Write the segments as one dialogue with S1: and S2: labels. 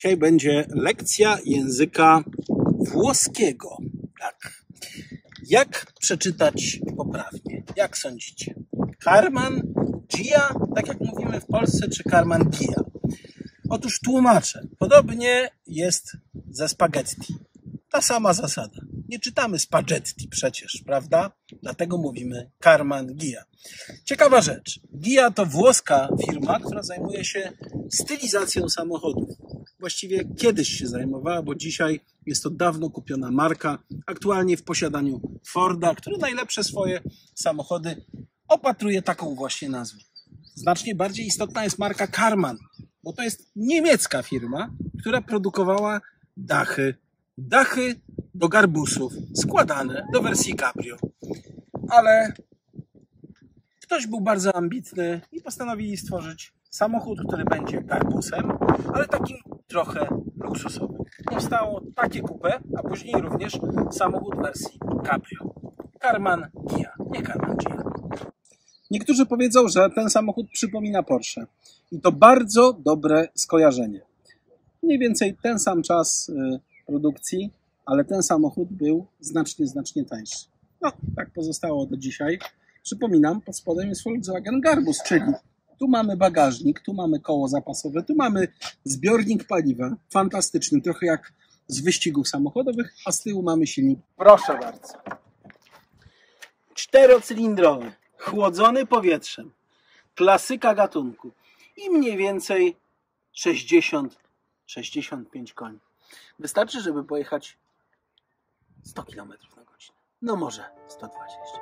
S1: Dzisiaj będzie lekcja języka włoskiego. Tak. Jak przeczytać poprawnie? Jak sądzicie? Karman Gia, tak jak mówimy w Polsce, czy Karman Gia? Otóż tłumaczę. Podobnie jest ze spaghetti. Ta sama zasada. Nie czytamy spaghetti przecież, prawda? Dlatego mówimy Karman Gia. Ciekawa rzecz. Gia to włoska firma, która zajmuje się stylizacją samochodów. Właściwie kiedyś się zajmowała, bo dzisiaj jest to dawno kupiona marka, aktualnie w posiadaniu Forda, który najlepsze swoje samochody opatruje taką właśnie nazwą. Znacznie bardziej istotna jest marka Karman, bo to jest niemiecka firma, która produkowała dachy do garbusów składane do wersji cabrio. Ale ktoś był bardzo ambitny i postanowili stworzyć samochód, który będzie garbusem, ale takim trochę luksusowym. Powstało takie coupé, a później również samochód w wersji cabrio. Karman Gia, nie Karman Gia. Niektórzy powiedzą, że ten samochód przypomina Porsche. I to bardzo dobre skojarzenie. Mniej więcej ten sam czas produkcji, ale ten samochód był znacznie tańszy. No, tak pozostało do dzisiaj. Przypominam, pod spodem jest Volkswagen Garbus, czyli tu mamy bagażnik, tu mamy koło zapasowe, tu mamy zbiornik paliwa, fantastyczny, trochę jak z wyścigów samochodowych, a z tyłu mamy silnik. Proszę bardzo. 4-cylindrowy, chłodzony powietrzem, klasyka gatunku i mniej więcej 60-65 koni. Wystarczy, żeby pojechać 100 km na godzinę. No może 120.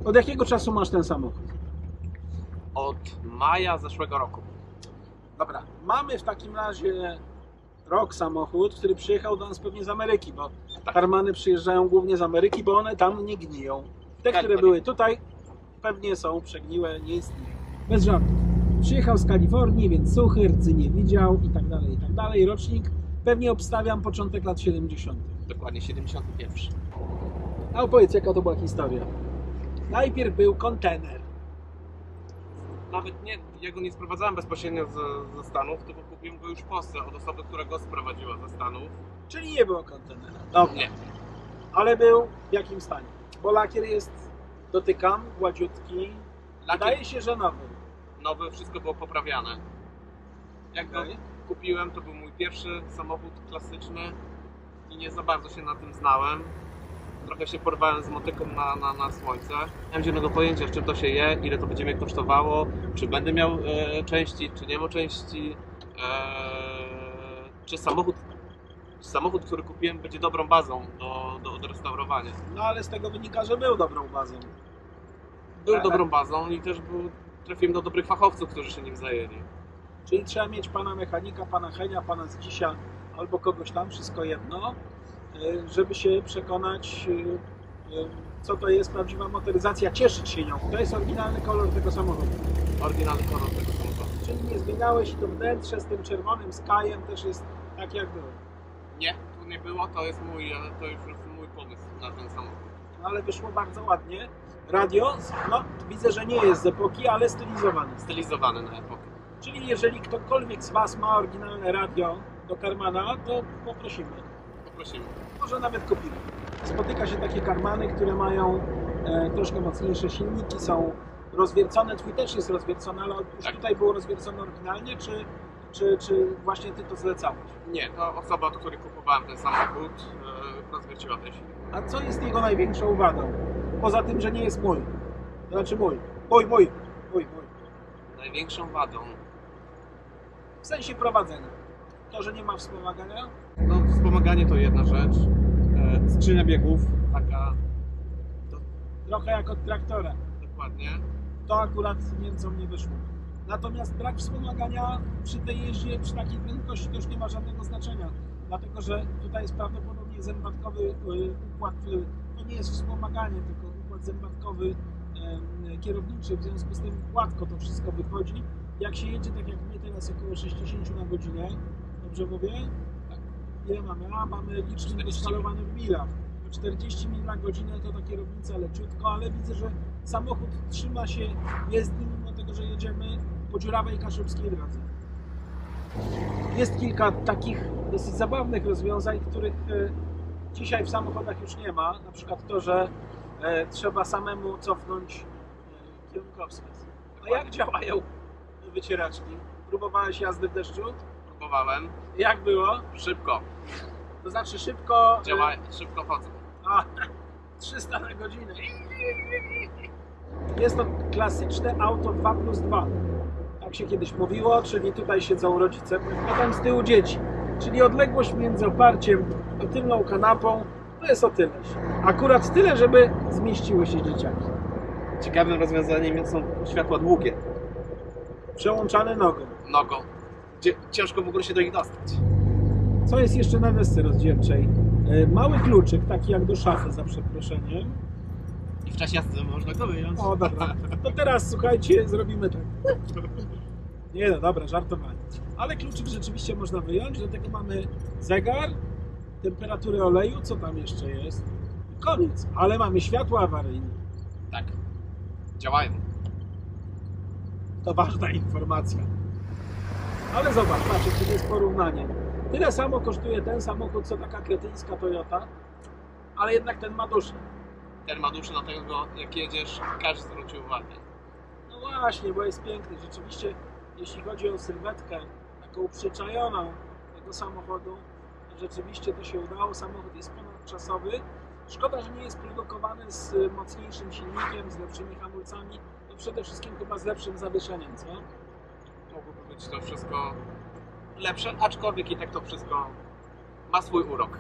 S1: Od jakiego czasu masz ten samochód?
S2: Od maja zeszłego roku.
S1: Dobra, mamy w takim razie samochód, który przyjechał do nas pewnie z Ameryki, bo Karmany przyjeżdżają głównie z Ameryki, bo one tam nie gniją. Te, które były tutaj, pewnie są przegniłe, nie istnieją. Bez żartów. Przyjechał z Kalifornii, więc suchy, rdzy nie widział i tak dalej, i tak dalej. Rocznik pewnie obstawiam początek lat 70.
S2: Dokładnie 71.
S1: A opowiedz, jaka to była historia. Najpierw był kontener.
S2: Nawet nie, ja go nie sprowadzałem bezpośrednio ze Stanów, tylko kupiłem go już w Polsce od osoby, która go sprowadziła ze Stanów.
S1: Czyli nie było kontenera. Dobra.
S2: Nie.
S1: Ale był w jakim stanie? Bo lakier jest, dotykam, gładziutki. Wydaje się, że nowy.
S2: Nowy, wszystko było poprawiane. Jak go kupiłem, to był mój pierwszy samochód klasyczny i nie za bardzo się na tym znałem. Trochę się porwałem z motyką na słońce. Nie mam zielonego pojęcia, z czym to się je, ile to będzie mnie kosztowało, czy będę miał części, czy nie ma części, czy samochód, który kupiłem, będzie dobrą bazą do restaurowania.
S1: No ale z tego wynika, że był dobrą bazą.
S2: Był dobrą bazą i też trafiłem do dobrych fachowców, którzy się nim zajęli.
S1: Czyli trzeba mieć pana mechanika, pana Henia, pana Zdzisia albo kogoś tam, wszystko jedno, żeby się przekonać, co to jest prawdziwa motoryzacja, cieszyć się nią. To jest oryginalny kolor tego samochodu.
S2: Oryginalny kolor tego samochodu.
S1: Czyli nie zmieniałeś i to wnętrze z tym czerwonym skajem też jest tak jak było.
S2: Nie, tu nie było, to już jest mój pomysł na ten samochód.
S1: No ale wyszło bardzo ładnie. Radio, no widzę, że nie jest z epoki, ale stylizowane.
S2: Stylizowane na epokę.
S1: Czyli jeżeli ktokolwiek z Was ma oryginalne radio do Karmana, to poprosimy. Może nawet kupimy. Spotyka się takie Karmany, które mają troszkę mocniejsze silniki, są rozwiercone. Twój też jest rozwiercony, ale już tutaj było rozwiercone oryginalnie, czy właśnie Ty to zlecałeś?
S2: Nie, to osoba, od której kupowałem ten samochód, rozwierciła ten silnik.
S1: A co jest jego największą wadą? Poza tym, że nie jest mój. To znaczy mój.
S2: Największą wadą.
S1: W sensie prowadzenia. To, że nie ma wspomagania?
S2: No, wspomaganie to jedna rzecz. Skrzynia biegów, taka
S1: Trochę jak od traktora.
S2: dokładnie.
S1: To akurat Niemcom nie wyszło. Natomiast brak wspomagania przy tej jeździe, przy takiej prędkości to już nie ma żadnego znaczenia. Dlatego, że tutaj jest prawdopodobnie zębatkowy układ, to nie jest wspomaganie, tylko układ zębatkowy kierowniczy, w związku z tym gładko to wszystko wychodzi. Jak się jedzie tak jak my teraz około 60 na godzinę, dobrze mówię? Tak. Ile mamy? Mamy licznik doskalowany w milach. 40 mil na godzinę to ta kierownica leciutko, ale widzę, że samochód trzyma się jezdni, mimo tego, że jedziemy po dziurawej kaszubskiej drodze. Jest kilka takich dosyć zabawnych rozwiązań, których dzisiaj w samochodach już nie ma. Na przykład to, że trzeba samemu cofnąć kierunkowskaz. A jak działają wycieraczki? Próbowałeś jazdy w deszczu?
S2: Próbowałem.
S1: Jak było?
S2: Szybko.
S1: To znaczy szybko...
S2: Działa, szybko chodzą.
S1: A, 300 na godzinę. Jest to klasyczne auto 2+2. Tak się kiedyś mówiło, czyli tutaj siedzą rodzice, potem z tyłu dzieci. Czyli odległość między oparciem a tylną kanapą to jest o tyleś. Akurat tyle, żeby zmieściły się dzieciaki.
S2: Ciekawym rozwiązaniem są światła długie.
S1: Przełączane nogą.
S2: Nogą. Ciężko w ogóle się do nich dostać.
S1: Co jest jeszcze na desce rozdzielczej? Mały kluczyk, taki jak do szafy, za przeproszeniem.
S2: I w czasie jazdy można go wyjąć.
S1: O, dobra. To teraz, słuchajcie, zrobimy tak. Nie no, dobra, żartowanie. Ale kluczyk rzeczywiście można wyjąć, do tego mamy zegar, temperaturę oleju, co tam jeszcze jest? Koniec, ale mamy światła awaryjne.
S2: Tak. Działają.
S1: To ważna informacja. Ale zobacz, patrz, to jest porównanie. Tyle samo kosztuje ten samochód, co taka kretyńska Toyota, ale jednak ten ma duszę.
S2: Ten ma duszę, dlatego jak jedziesz, każdy zwróci uwagę.
S1: No właśnie, bo jest piękny. Rzeczywiście, jeśli chodzi o sylwetkę taką przyczajoną tego samochodu, rzeczywiście to się udało. Samochód jest ponadczasowy. Szkoda, że nie jest produkowany z mocniejszym silnikiem, z lepszymi hamulcami, no przede wszystkim chyba z lepszym zawieszeniem, co?
S2: Mogłoby być to wszystko lepsze, aczkolwiek i tak to wszystko ma swój urok.